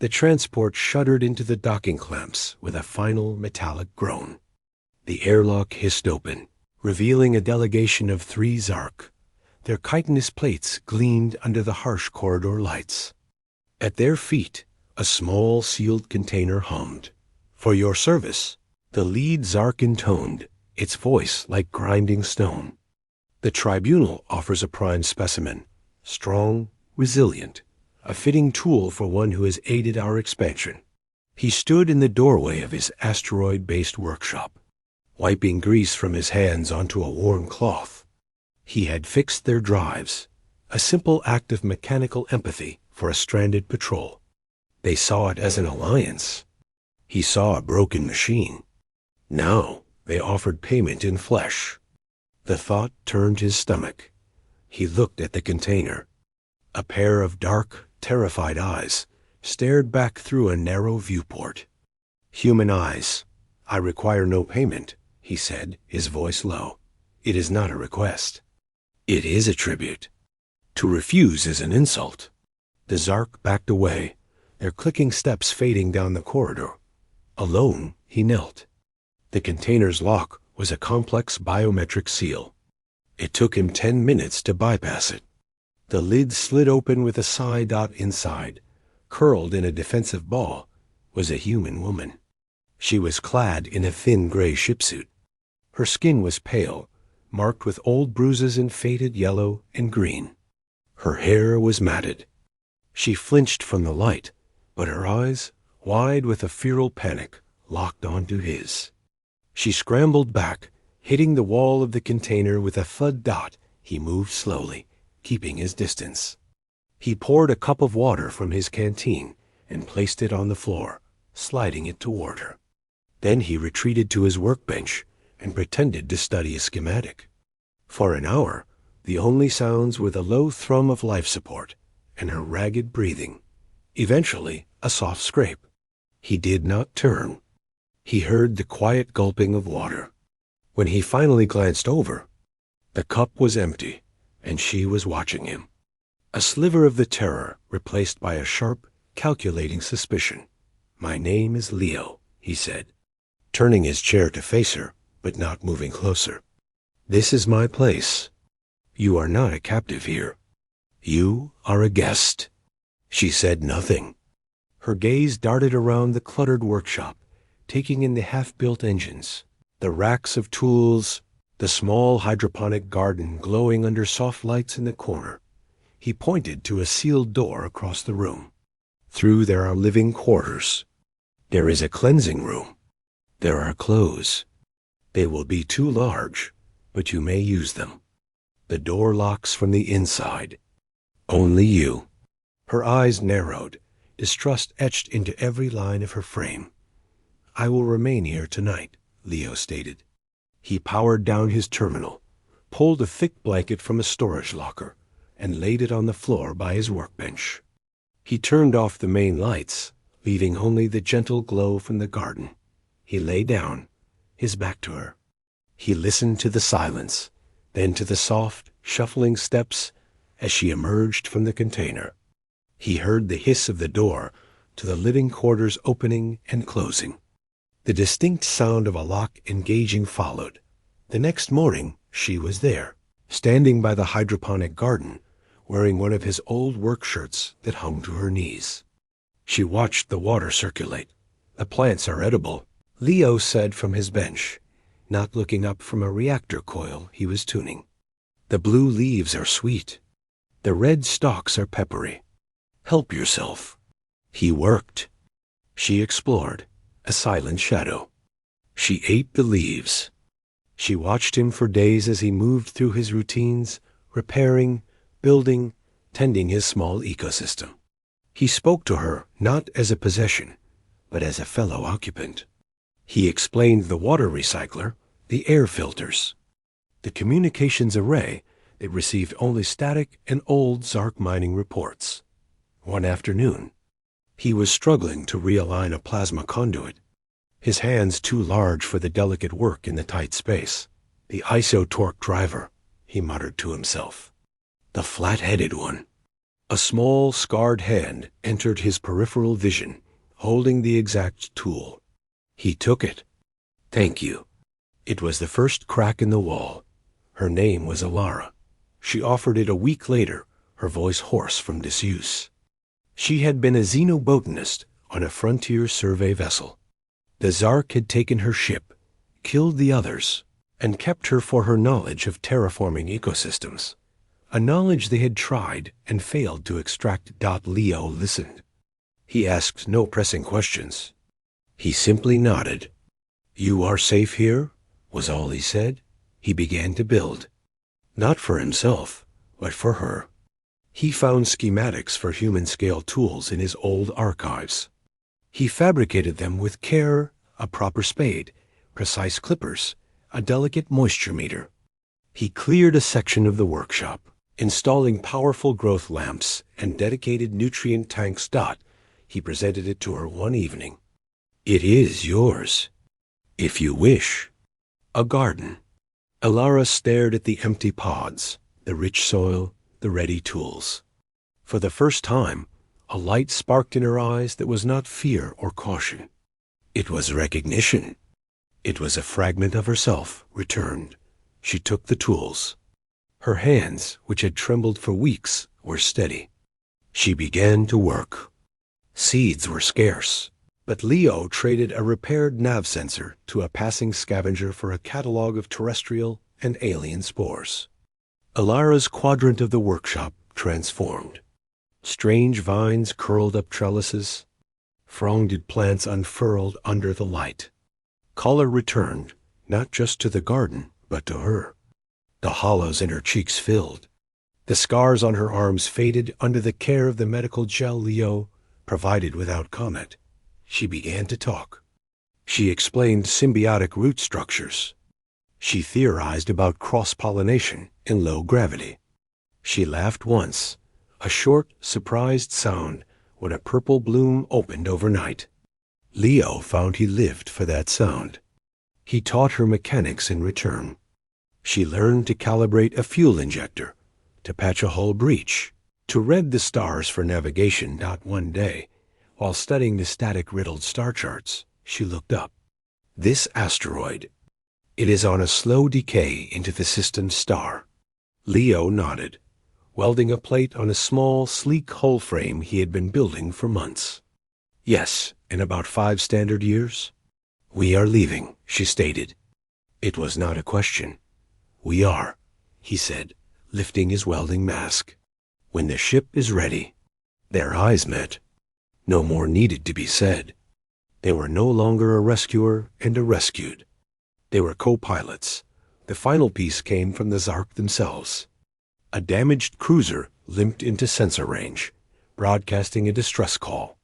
The transport shuddered into the docking clamps with a final metallic groan. The airlock hissed open, revealing a delegation of 3 Zark. Their chitinous plates gleamed under the harsh corridor lights. At their feet, a small sealed container hummed. "For your service," the lead Zark intoned, its voice like grinding stone. "The tribunal offers a prime specimen, strong, resilient, a fitting tool for one who has aided our expansion." He stood in the doorway of his asteroid-based workshop, wiping grease from his hands onto a worn cloth. He had fixed their drives, a simple act of mechanical empathy for a stranded patrol. They saw it as an alliance. He saw a broken machine. Now they offered payment in flesh. The thought turned his stomach. He looked at the container. A pair of dark, terrified eyes stared back through a narrow viewport. "Human eyes. I require no payment," he said, his voice low. "It is not a request. It is a tribute. To refuse is an insult." The Zark backed away, their clicking steps fading down the corridor. Alone, he knelt. The container's lock was a complex biometric seal. It took him 10 minutes to bypass it. The lid slid open with a sigh. Inside, curled in a defensive ball, was a human woman. She was clad in a thin gray shipsuit. Her skin was pale, marked with old bruises in faded yellow and green. Her hair was matted. She flinched from the light, but her eyes, wide with a feral panic, locked onto his. She scrambled back, hitting the wall of the container with a thud. He moved slowly, keeping his distance. He poured a cup of water from his canteen and placed it on the floor, sliding it toward her. Then he retreated to his workbench and pretended to study a schematic. For an hour, the only sounds were the low thrum of life support and her ragged breathing. Eventually, a soft scrape. He did not turn. He heard the quiet gulping of water. When he finally glanced over, the cup was empty, and she was watching him. A sliver of the terror replaced by a sharp, calculating suspicion. "My name is Leo," he said, turning his chair to face her, but not moving closer. "This is my place. You are not a captive here. You are a guest." She said nothing. Her gaze darted around the cluttered workshop, taking in the half-built engines, the racks of tools, the small hydroponic garden glowing under soft lights in the corner. He pointed to a sealed door across the room. "Through there are living quarters. There is a cleansing room. There are clothes. They will be too large, but you may use them. The door locks from the inside. Only you." Her eyes narrowed, distrust etched into every line of her frame. "I will remain here tonight," Leo stated. He powered down his terminal, pulled a thick blanket from a storage locker, and laid it on the floor by his workbench. He turned off the main lights, leaving only the gentle glow from the garden. He lay down, his back to her. He listened to the silence, then to the soft, shuffling steps as she emerged from the container. He heard the hiss of the door to the living quarters opening and closing. The distinct sound of a lock engaging followed. The next morning, she was there, standing by the hydroponic garden, wearing one of his old work shirts that hung to her knees. She watched the water circulate. "The plants are edible," Leo said from his bench, not looking up from a reactor coil he was tuning. "The blue leaves are sweet. The red stalks are peppery. Help yourself." He worked. She explored, a silent shadow. She ate the leaves. She watched him for days as he moved through his routines, repairing, building, tending his small ecosystem. He spoke to her not as a possession, but as a fellow occupant. He explained the water recycler, the air filters, the communications array that received only static and old Zark mining reports. One afternoon, he was struggling to realign a plasma conduit, his hands too large for the delicate work in the tight space. "The isotorque driver," he muttered to himself. "The flat-headed one." A small, scarred hand entered his peripheral vision, holding the exact tool. He took it. "Thank you." It was the first crack in the wall. Her name was Alara. She offered it a week later, her voice hoarse from disuse. She had been a xenobotanist on a frontier survey vessel. The Zark had taken her ship, killed the others, and kept her for her knowledge of terraforming ecosystems, a knowledge they had tried and failed to extract. Leo listened. He asked no pressing questions. He simply nodded. "You are safe here?" was all he said. He began to build. Not for himself, but for her. He found schematics for human-scale tools in his old archives. He fabricated them with care, a proper spade, precise clippers, a delicate moisture meter. He cleared a section of the workshop, installing powerful growth lamps and dedicated nutrient tanks. He presented it to her one evening. "It is yours, if you wish." A garden. Alara stared at the empty pods, the rich soil, the ready tools. For the first time, a light sparked in her eyes that was not fear or caution. It was recognition. It was a fragment of herself returned. She took the tools. Her hands, which had trembled for weeks, were steady. She began to work. Seeds were scarce, but Leo traded a repaired nav sensor to a passing scavenger for a catalog of terrestrial and alien spores. Alara's quadrant of the workshop transformed. Strange vines curled up trellises. Fronded plants unfurled under the light. Color returned, not just to the garden, but to her. The hollows in her cheeks filled. The scars on her arms faded under the care of the medical gel Leo provided without comment. She began to talk. She explained symbiotic root structures. She theorized about cross-pollination in low gravity. She laughed once, a short, surprised sound when a purple bloom opened overnight. Leo found he lived for that sound. He taught her mechanics in return. She learned to calibrate a fuel injector, to patch a hull breach, to read the stars for navigation. One day, while studying the static-riddled star charts, she looked up. "This asteroid. It is on a slow decay into the system's star." Leo nodded, welding a plate on a small, sleek hull frame he had been building for months. "Yes, in about 5 standard years." "We are leaving," she stated. It was not a question. "We are," he said, lifting his welding mask. "When the ship is ready." Their eyes met. No more needed to be said. They were no longer a rescuer and a rescued. They were co-pilots. The final piece came from the Zark themselves. A damaged cruiser limped into sensor range, broadcasting a distress call.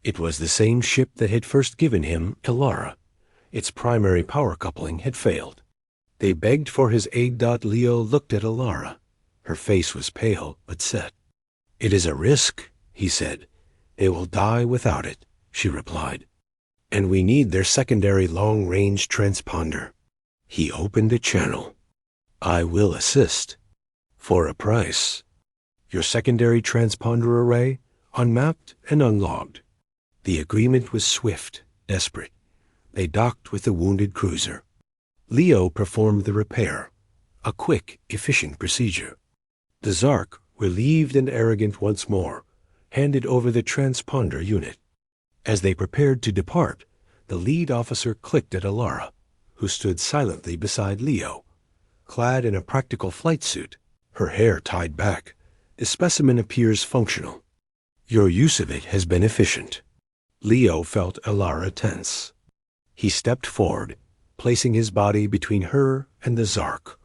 It was the same ship that had first given him Alara. Its primary power coupling had failed. They begged for his aid. Leo looked at Alara. Her face was pale but set. "It is a risk," he said. "They will die without it," she replied. "And we need their secondary long-range transponder." He opened a channel. "I will assist. For a price. Your secondary transponder array, unmapped and unlogged." The agreement was swift, desperate. They docked with the wounded cruiser. Leo performed the repair, a quick, efficient procedure. The Zark, relieved and arrogant once more, handed over the transponder unit. As they prepared to depart, the lead officer clicked at Alara, who stood silently beside Leo. Clad in a practical flight suit, her hair tied back, the specimen appears functional. "Your use of it has been efficient." Leo felt Alara tense. He stepped forward, placing his body between her and the Zark.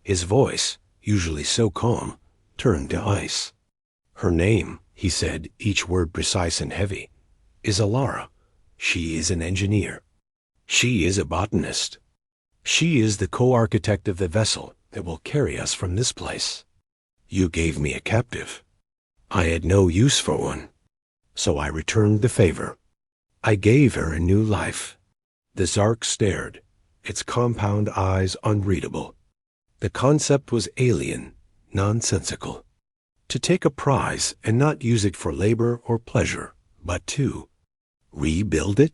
His voice, usually so calm, turned to ice. "Her name," he said, each word precise and heavy, "is Alara. She is an engineer. She is a botanist. She is the co-architect of the vessel that will carry us from this place. You gave me a captive. I had no use for one, so I returned the favor. I gave her a new life." The Zark stared, its compound eyes unreadable. The concept was alien, nonsensical. To take a prize and not use it for labor or pleasure, but to rebuild it?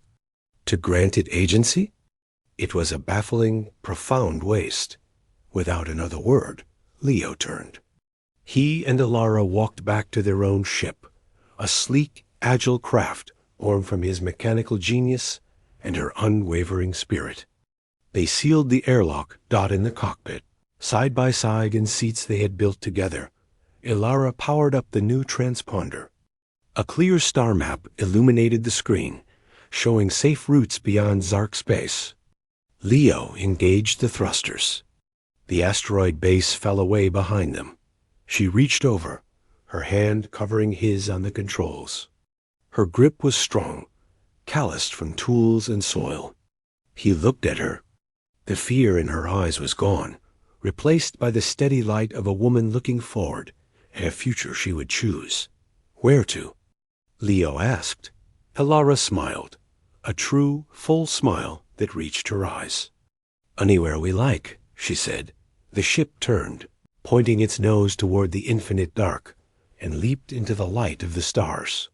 To grant it agency? It was a baffling, profound waste. Without another word, Leo turned. He and Alara walked back to their own ship, a sleek, agile craft born from his mechanical genius and her unwavering spirit. They sealed the airlock dot in the cockpit. Side by side in seats they had built together, Alara powered up the new transponder. A clear star map illuminated the screen, showing safe routes beyond Zark space. Leo engaged the thrusters. The asteroid base fell away behind them. She reached over, her hand covering his on the controls. Her grip was strong, calloused from tools and soil. He looked at her. The fear in her eyes was gone, replaced by the steady light of a woman looking forward at a future she would choose. Where to? Leo asked. Alara smiled, a true, full smile that reached her eyes. Anywhere we like, she said. The ship turned, pointing its nose toward the infinite dark, and leaped into the light of the stars.